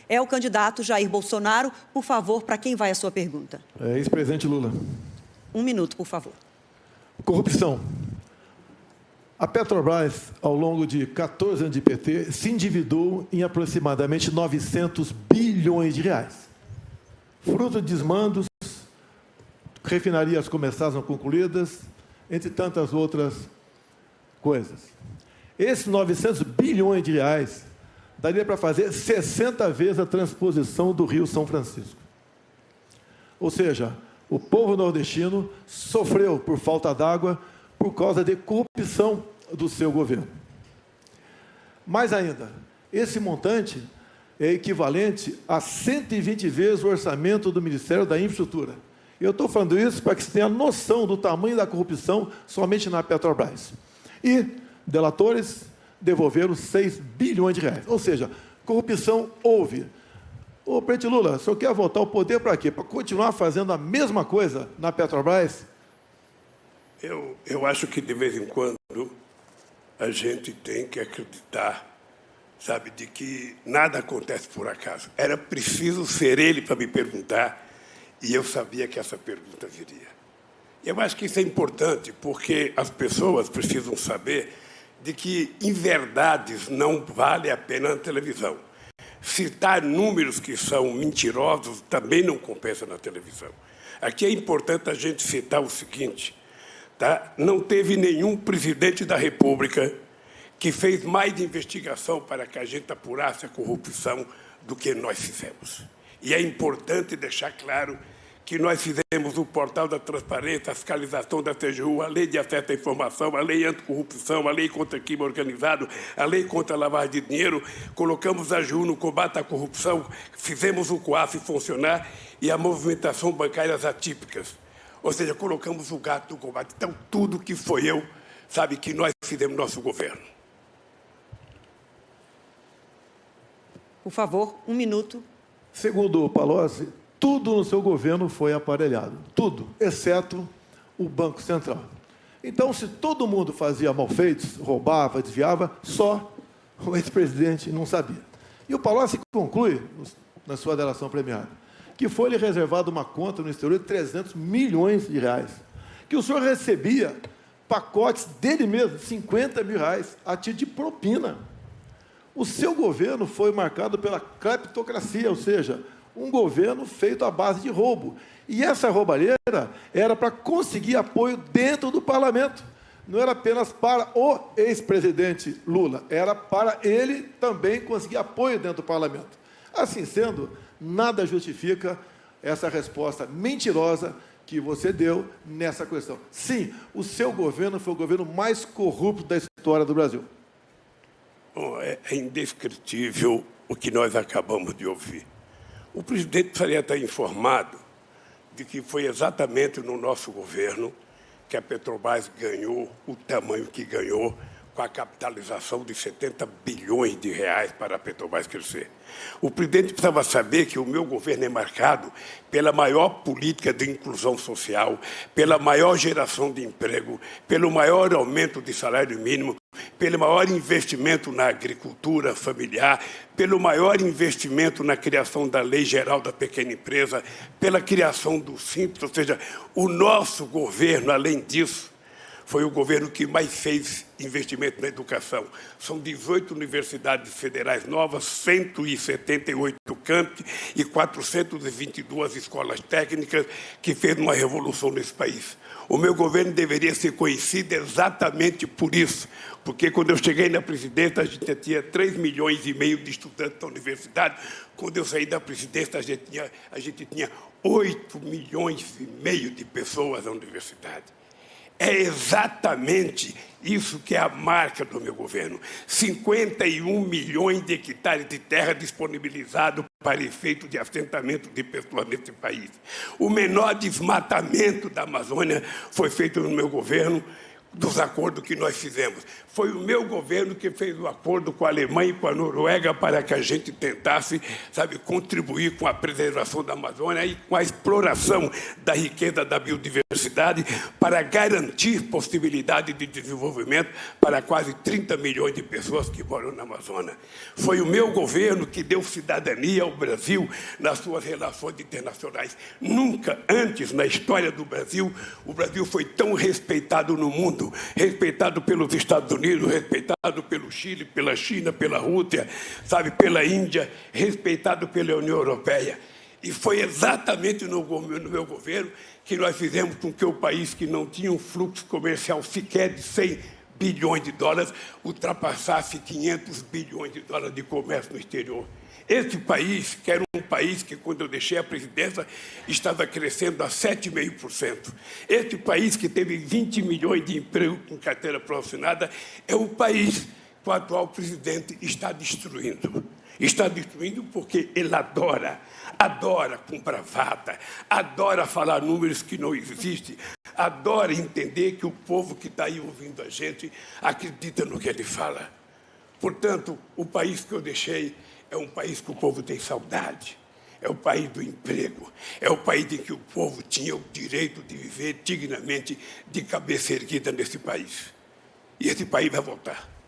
é o candidato Jair Bolsonaro. Por favor, para quem vai a sua pergunta? Ex-presidente Lula. 1 minuto, por favor. Corrupção. A Petrobras, ao longo de 14 anos de PT, se endividou em aproximadamente 900 bilhões de reais. Fruto de desmandos, refinarias começadas não concluídas, entre tantas outras coisas. Esses 900 bilhões de reais daria para fazer 60 vezes a transposição do Rio São Francisco. Ou seja, o povo nordestino sofreu por falta d'água por causa de corrupção do seu governo. Mais ainda, esse montante é equivalente a 120 vezes o orçamento do Ministério da Infraestrutura. Eu estou falando isso para que você tenha noção do tamanho da corrupção somente na Petrobras. E delatores devolveram 6 bilhões de reais. Ou seja, corrupção houve. Ô, presidente Lula, o senhor quer voltar ao poder para quê? Para continuar fazendo a mesma coisa na Petrobras? Eu acho que, de vez em quando, a gente tem que acreditar, sabe, de que nada acontece por acaso. Era preciso ser ele para me perguntar, e eu sabia que essa pergunta viria. E eu acho que isso é importante, porque as pessoas precisam saber de que inverdades não vale a pena na televisão. Citar números que são mentirosos também não compensa na televisão. Aqui é importante a gente citar o seguinte, tá? Não teve nenhum presidente da República que fez mais investigação para que a gente apurasse a corrupção do que nós fizemos. E é importante deixar claro que nós fizemos o portal da transparência, a fiscalização da TGU, a lei de acesso à informação, a lei anticorrupção, a lei contra o crime organizado, a lei contra a lavagem de dinheiro, colocamos a AGU no combate à corrupção, fizemos o COAF funcionar e a movimentação bancárias atípicas. Ou seja, colocamos o gato no combate. Então, tudo que foi eu, sabe, que nós fizemos no nosso governo. Por favor, 1 minuto. Segundo o Palocci, tudo no seu governo foi aparelhado. Tudo, exceto o Banco Central. Então, se todo mundo fazia malfeitos, roubava, desviava, só o ex-presidente não sabia. E o Palocci conclui, na sua delação premiada, que foi-lhe reservada uma conta no exterior de 300 milhões de reais, que o senhor recebia pacotes dele mesmo, 50 mil reais, a título de propina. O seu governo foi marcado pela cleptocracia, ou seja, um governo feito à base de roubo. E essa roubalheira era para conseguir apoio dentro do parlamento. Não era apenas para o ex-presidente Lula, era para ele também conseguir apoio dentro do parlamento. Assim sendo, nada justifica essa resposta mentirosa que você deu nessa questão. Sim, o seu governo foi o governo mais corrupto da história do Brasil. Bom, é indescritível o que nós acabamos de ouvir. O presidente precisaria estar informado de que foi exatamente no nosso governo que a Petrobras ganhou o tamanho que ganhou, com a capitalização de 70 bilhões de reais para a Petrobras crescer. O presidente precisava saber que o meu governo é marcado pela maior política de inclusão social, pela maior geração de emprego, pelo maior aumento de salário mínimo, pelo maior investimento na agricultura familiar, pelo maior investimento na criação da Lei Geral da Pequena Empresa, pela criação do Simples, ou seja, o nosso governo, além disso, foi o governo que mais fez investimento na educação. São 18 universidades federais novas, 178 campi e 422 escolas técnicas que fez uma revolução nesse país. O meu governo deveria ser conhecido exatamente por isso, porque quando eu cheguei na presidência, a gente tinha 3,5 milhões de estudantes da universidade. Quando eu saí da presidência, a gente tinha 8,5 milhões de pessoas na universidade. É exatamente isso que é a marca do meu governo. 51 milhões de hectares de terra disponibilizados para efeito de assentamento de pessoas nesse país. O menor desmatamento da Amazônia foi feito no meu governo, dos acordos que nós fizemos. Foi o meu governo que fez o acordo com a Alemanha e com a Noruega para que a gente tentasse, sabe, contribuir com a preservação da Amazônia e com a exploração da riqueza da biodiversidade para garantir possibilidade de desenvolvimento para quase 30 milhões de pessoas que moram na Amazônia. Foi o meu governo que deu cidadania ao Brasil nas suas relações internacionais. Nunca antes na história do Brasil, o Brasil foi tão respeitado no mundo, respeitado pelos Estados Unidos, respeitado pelo Chile, pela China, pela Rússia, sabe, pela Índia, respeitado pela União Europeia. E foi exatamente no meu governo que nós fizemos com que o país que não tinha um fluxo comercial sequer de 100 bilhões de dólares ultrapassasse 500 bilhões de dólares de comércio no exterior. Esse país, que era um país que, quando eu deixei a presidência, estava crescendo a 7,5%. Esse país, que teve 20 milhões de empregos com carteira profissional, é o país que o atual presidente está destruindo. Está destruindo porque ele adora com bravata, adora falar números que não existem, adora entender que o povo que está aí ouvindo a gente acredita no que ele fala. Portanto, o país que eu deixei é um país que o povo tem saudade, é o país do emprego, é o país em que o povo tinha o direito de viver dignamente, de cabeça erguida nesse país. E esse país vai voltar.